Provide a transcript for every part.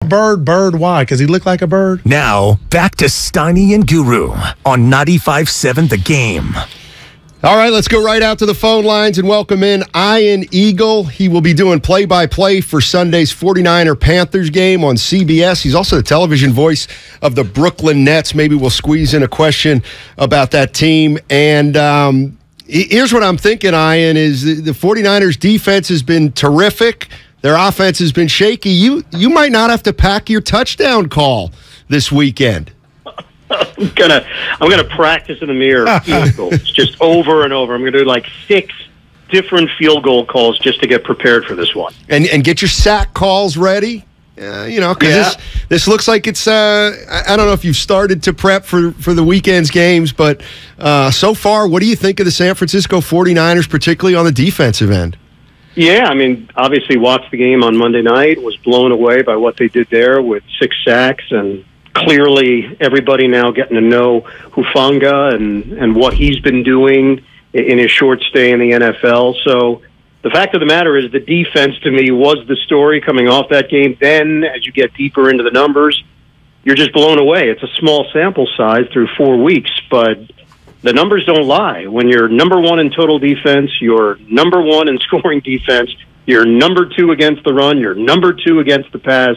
Bird, why? Because he looked like a bird? Now, back to Steiny and Guru on 95.7 The Game. All right, let's go right out to the phone lines and welcome in Ian Eagle. He will be doing play-by-play for Sunday's 49er-Panthers game on CBS. He's also the television voice of the Brooklyn Nets. Maybe we'll squeeze in a question about that team. And here's what I'm thinking, Ian, is the 49ers defense has been terrific. Their offense has been shaky. You might not have to pack your touchdown call this weekend. I'm gonna practice in the mirror field goals just over and over. I'm gonna do like 6 different field goal calls just to get prepared for this one. And get your sack calls ready. Because this looks like it's. I don't know if you've started to prep for the weekend's games, but so far, what do you think of the San Francisco 49ers, particularly on the defensive end? Yeah, I mean, obviously watched the game on Monday night, was blown away by what they did there with 6 sacks, and clearly everybody now getting to know Hufanga and what he's been doing in his short stay in the NFL. So the fact of the matter is the defense, to me, was the story coming off that game. Then, as you get deeper into the numbers, you're just blown away. It's a small sample size through 4 weeks, but the numbers don't lie. When you're number 1 in total defense, you're number 1 in scoring defense, you're number 2 against the run, you're number 2 against the pass,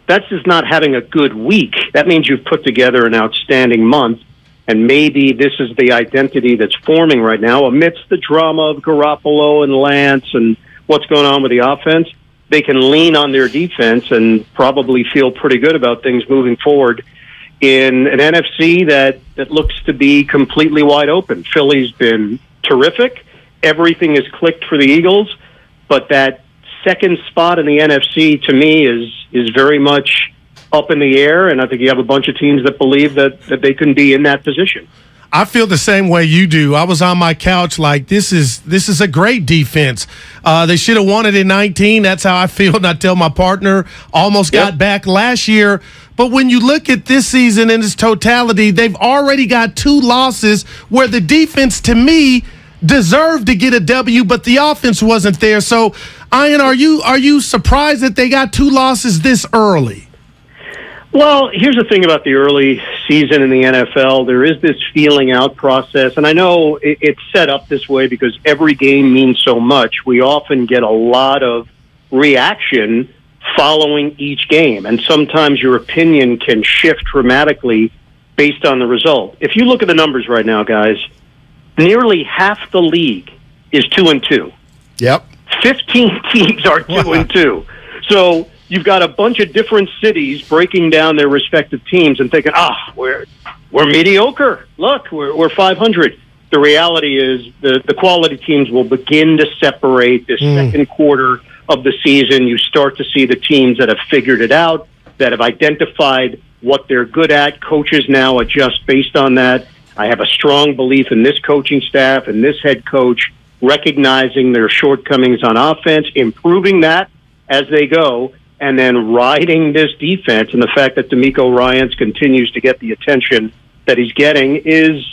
that's just not having a good week. That means you've put together an outstanding month, and maybe this is the identity that's forming right now amidst the drama of Garoppolo and Lance and what's going on with the offense. They can lean on their defense and probably feel pretty good about things moving forward in an NFC that looks to be completely wide open. Philly's been terrific. Everything has clicked for the Eagles, but that second spot in the NFC, to me, is very much up in the air, and I think you have a bunch of teams that believe that they can be in that position. I feel the same way you do. I was on my couch like, this is a great defense. They should have won it in 19. That's how I feel, and I tell my partner, almost got back last year. But when you look at this season in its totality, they've already got 2 losses where the defense, to me, deserved to get a W, but the offense wasn't there. So, Ian, are you surprised that they got 2 losses this early? Well, here's the thing about the early season in the NFL. There is this feeling out process, and I know it's set up this way because every game means so much. We often get a lot of reaction following each game, and sometimes your opinion can shift dramatically based on the result. If you look at the numbers right now, guys, nearly half the league is 2-2. Yep. 15 teams are 2-2. So you've got a bunch of different cities breaking down their respective teams and thinking, we're mediocre. Look, we're 500. The reality is the quality teams will begin to separate this second quarter of the season. You start to see the teams that have figured it out, that have identified what they're good at. Coaches now adjust based on that. I have a strong belief in this coaching staff and this head coach recognizing their shortcomings on offense, improving that as they go, and then riding this defense. And the fact that D'Amico Ryans continues to get the attention that he's getting is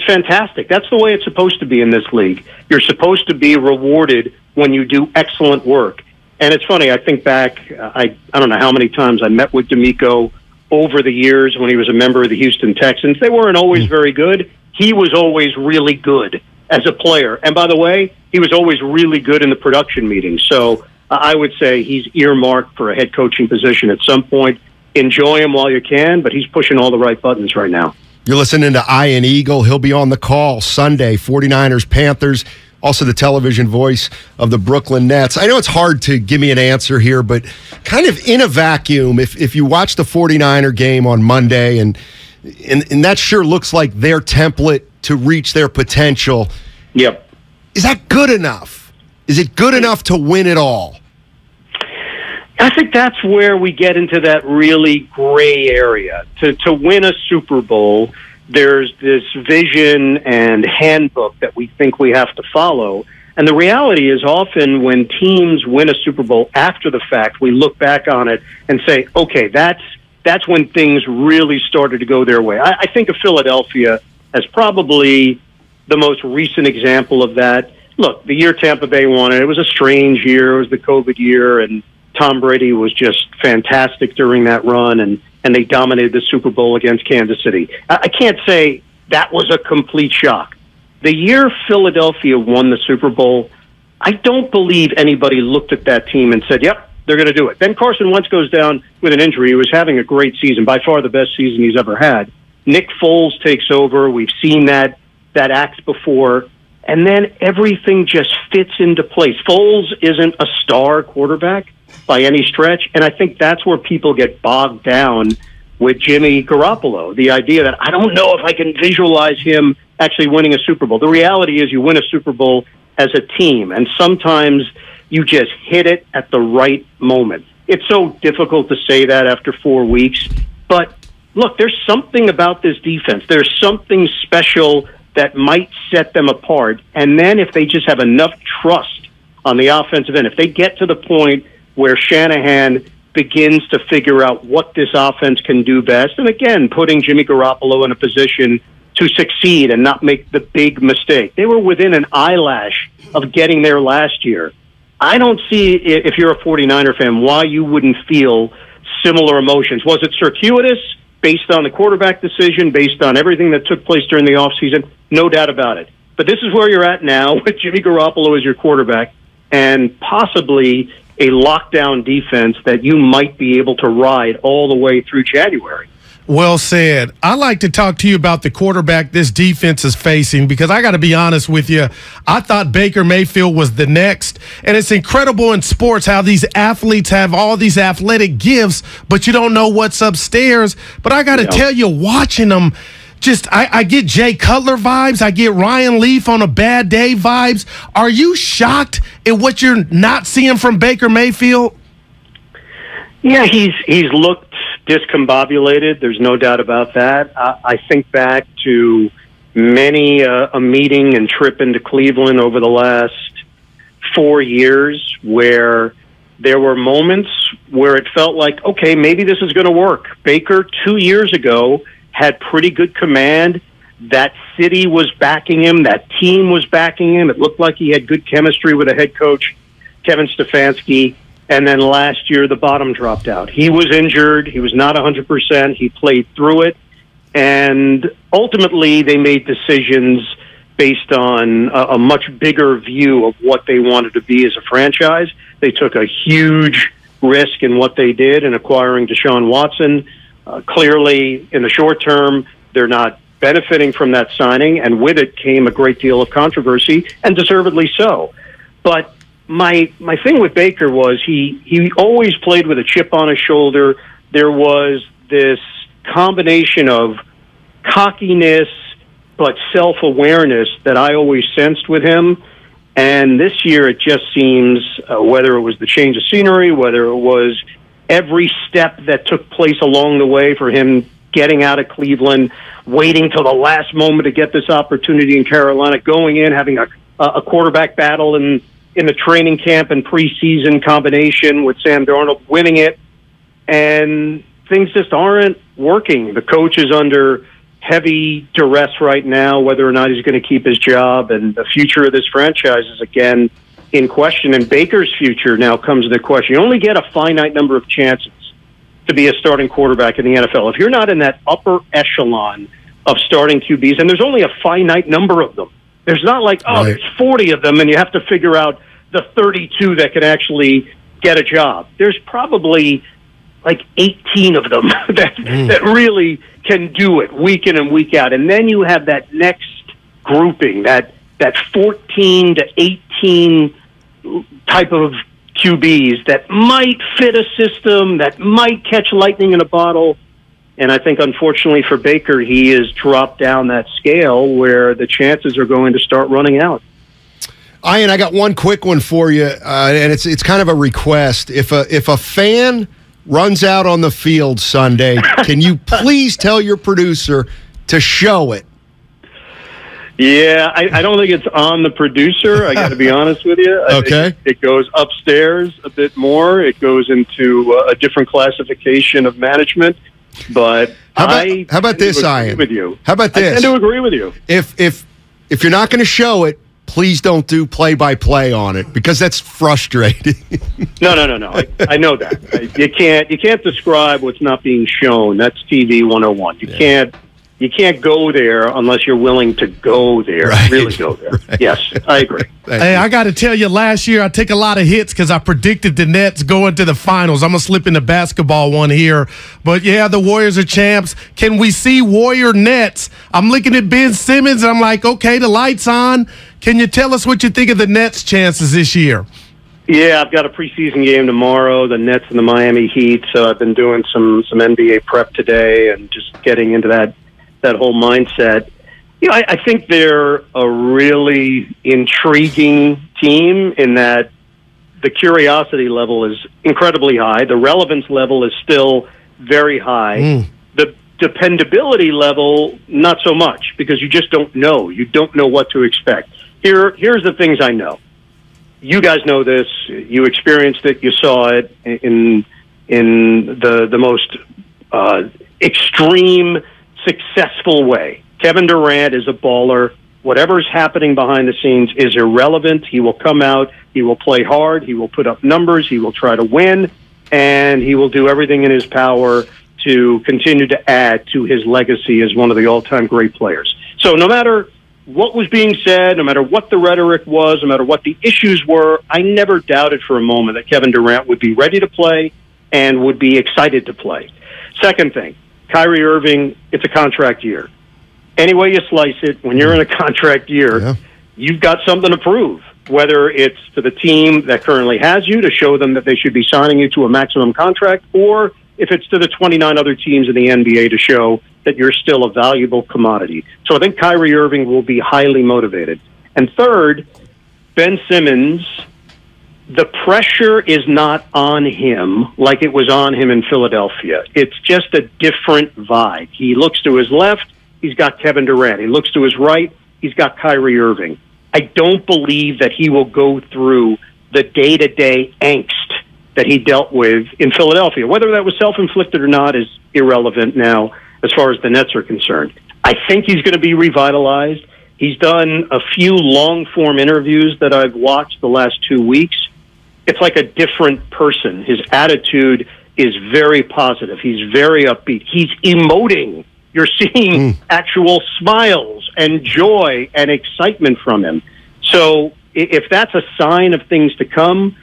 fantastic. That's the way it's supposed to be in this league. You're supposed to be rewarded when you do excellent work. And it's funny, I think back, I don't know how many times I met with D'Amico over the years when he was a member of the Houston Texans. They weren't always very good. He was always really good as a player. And by the way, he was always really good in the production meetings. So I would say he's earmarked for a head coaching position at some point. Enjoy him while you can, but he's pushing all the right buttons right now. You're listening to Ian Eagle. He'll be on the call Sunday, 49ers, Panthers, also the television voice of the Brooklyn Nets. I know it's hard to give me an answer here, but kind of in a vacuum, if you watch the 49er game on Monday, and that sure looks like their template to reach their potential. Yep. Is that good enough? Is it good enough to win it all? I think that's where we get into that really gray area. To win a Super Bowl, there's this vision and handbook that we think we have to follow. And the reality is often when teams win a Super Bowl after the fact, we look back on it and say, okay, that's when things really started to go their way. I think of Philadelphia as probably the most recent example of that. Look, the year Tampa Bay won it was a strange year. It was the COVID year, and Tom Brady was just fantastic during that run, and they dominated the Super Bowl against Kansas City. I can't say that was a complete shock. The year Philadelphia won the Super Bowl, I don't believe anybody looked at that team and said, yep, they're going to do it. Then Carson Wentz goes down with an injury. He was having a great season, by far the best season he's ever had. Nick Foles takes over. We've seen that act before. And then everything just fits into place. Foles isn't a star quarterback by any stretch, and I think that's where people get bogged down with Jimmy Garoppolo. The idea that I don't know if I can visualize him actually winning a Super Bowl. The reality is you win a Super Bowl as a team, and sometimes you just hit it at the right moment. It's so difficult to say that after 4 weeks, but look, there's something about this defense. There's something special that might set them apart, and then if they just have enough trust on the offensive end, if they get to the point where Shanahan begins to figure out what this offense can do best, and again, putting Jimmy Garoppolo in a position to succeed and not make the big mistake. They were within an eyelash of getting there last year. I don't see, if you're a 49er fan, why you wouldn't feel similar emotions. Was it circuitous based on the quarterback decision, based on everything that took place during the offseason? No doubt about it. But this is where you're at now with Jimmy Garoppolo as your quarterback and possibly a lockdown defense that you might be able to ride all the way through January. Well said. I like to talk to you about the quarterback this defense is facing because I got to be honest with you. I thought Baker Mayfield was the next, and it's incredible in sports how these athletes have all these athletic gifts, but you don't know what's upstairs. But I got to tell you, watching them, I get Jay Cutler vibes. I get Ryan Leaf on a bad day vibes. Are you shocked at what you're not seeing from Baker Mayfield? Yeah, he's looked discombobulated. There's no doubt about that. I think back to many a meeting and trip into Cleveland over the last 4 years where there were moments where it felt like, okay, maybe this is going to work. Baker 2 years ago had pretty good command. That city was backing him. That team was backing him. It looked like he had good chemistry with the head coach, Kevin Stefanski. And then last year, the bottom dropped out. He was injured. He was not 100%. He played through it. And ultimately, they made decisions based on a much bigger view of what they wanted to be as a franchise. They took a huge risk in what they did in acquiring Deshaun Watson. Clearly, in the short term, they're not benefiting from that signing, and with it came a great deal of controversy, and deservedly so. But my thing with Baker was he always played with a chip on his shoulder. There was this combination of cockiness but self-awareness that I always sensed with him. And this year it just seems, whether it was the change of scenery, whether it was every step that took place along the way for him getting out of Cleveland, waiting till the last moment to get this opportunity in Carolina, going in, having a quarterback battle in the training camp and preseason combination with Sam Darnold, winning it, and things just aren't working. The coach is under heavy duress right now, whether or not he's going to keep his job, and the future of this franchise is again in question. And Baker's future now comes into question. You only get a finite number of chances to be a starting quarterback in the NFL. If you're not in that upper echelon of starting QBs, and there's only a finite number of them, there's not like, there's 40 of them, and you have to figure out the 32 that can actually get a job. There's probably like 18 of them that really can do it week in and week out. And then you have that next grouping, that 14 to 18 type of QBs that might fit a system, that might catch lightning in a bottle. And I think, unfortunately for Baker, he has dropped down that scale where the chances are going to start running out. Ian, I got one quick one for you, and it's kind of a request. If a fan runs out on the field Sunday, can you please tell your producer to show it? Yeah, I don't think it's on the producer. I got to be honest with you. Okay. It goes upstairs a bit more. It goes into a different classification of management. But how about this, Ian? With you. How about this? I tend to agree with you. If you're not going to show it, please don't do play-by-play on it because that's frustrating. No. I know that. You can't describe what's not being shown. That's TV 101. You can't go there unless you're willing to go there, really go there. Right. Yes, I agree. Hey, I got to tell you, last year I took a lot of hits because I predicted the Nets going to the finals. I'm going to slip in the basketball one here. But, yeah, the Warriors are champs. Can we see Warrior Nets? I'm looking at Ben Simmons, and I'm like, okay, the light's on. Can you tell us what you think of the Nets' chances this year? Yeah, I've got a preseason game tomorrow, the Nets and the Miami Heat. So I've been doing some NBA prep today and just getting into that whole mindset. You know, I think they're a really intriguing team in that the curiosity level is incredibly high. The relevance level is still very high. The dependability level, not so much, because you just don't know. You don't know what to expect. Here's the things I know. You guys know this. You experienced it. You saw it in the most extreme successful way. Kevin Durant is a baller. Whatever's happening behind the scenes is irrelevant. He will come out. He will play hard. He will put up numbers. He will try to win. And he will do everything in his power to continue to add to his legacy as one of the all-time great players. So no matter what was being said, no matter what the rhetoric was, no matter what the issues were, I never doubted for a moment that Kevin Durant would be ready to play and would be excited to play. Second thing, Kyrie Irving, it's a contract year. Any way you slice it, when you're in a contract year, you've got something to prove, whether it's to the team that currently has you to show them that they should be signing you to a maximum contract, or if it's to the 29 other teams in the NBA to show that you're still a valuable commodity. So I think Kyrie Irving will be highly motivated. And third, Ben Simmons, the pressure is not on him like it was on him in Philadelphia. It's just a different vibe. He looks to his left, he's got Kevin Durant. He looks to his right, he's got Kyrie Irving. I don't believe that he will go through the day-to-day angst that he dealt with in Philadelphia. Whether that was self-inflicted or not is irrelevant now as far as the Nets are concerned. I think he's going to be revitalized. He's done a few long-form interviews that I've watched the last 2 weeks. It's like a different person. His attitude is very positive. He's very upbeat. He's emoting. You're seeing actual smiles and joy and excitement from him. So if that's a sign of things to come,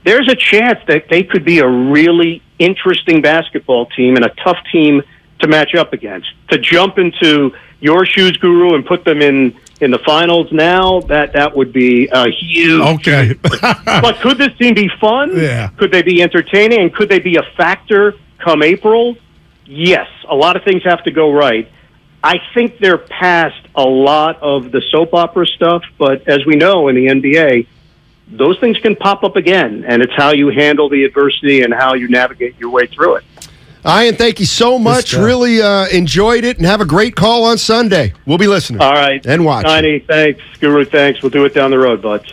there's a chance that they could be a really interesting basketball team and a tough team to match up against. To jump into your shoes, Guru, and put them in the finals now, that would be a huge... Okay. But could this team be fun? Yeah. Could they be entertaining? And could they be a factor come April? Yes. A lot of things have to go right. I think they're past a lot of the soap opera stuff, but as we know in the NBA, those things can pop up again, and it's how you handle the adversity and how you navigate your way through it. Ian, thank you so much. Really enjoyed it, and have a great call on Sunday. We'll be listening. All right. And watching. Tiny, thanks. Guru, thanks. We'll do it down the road, bud.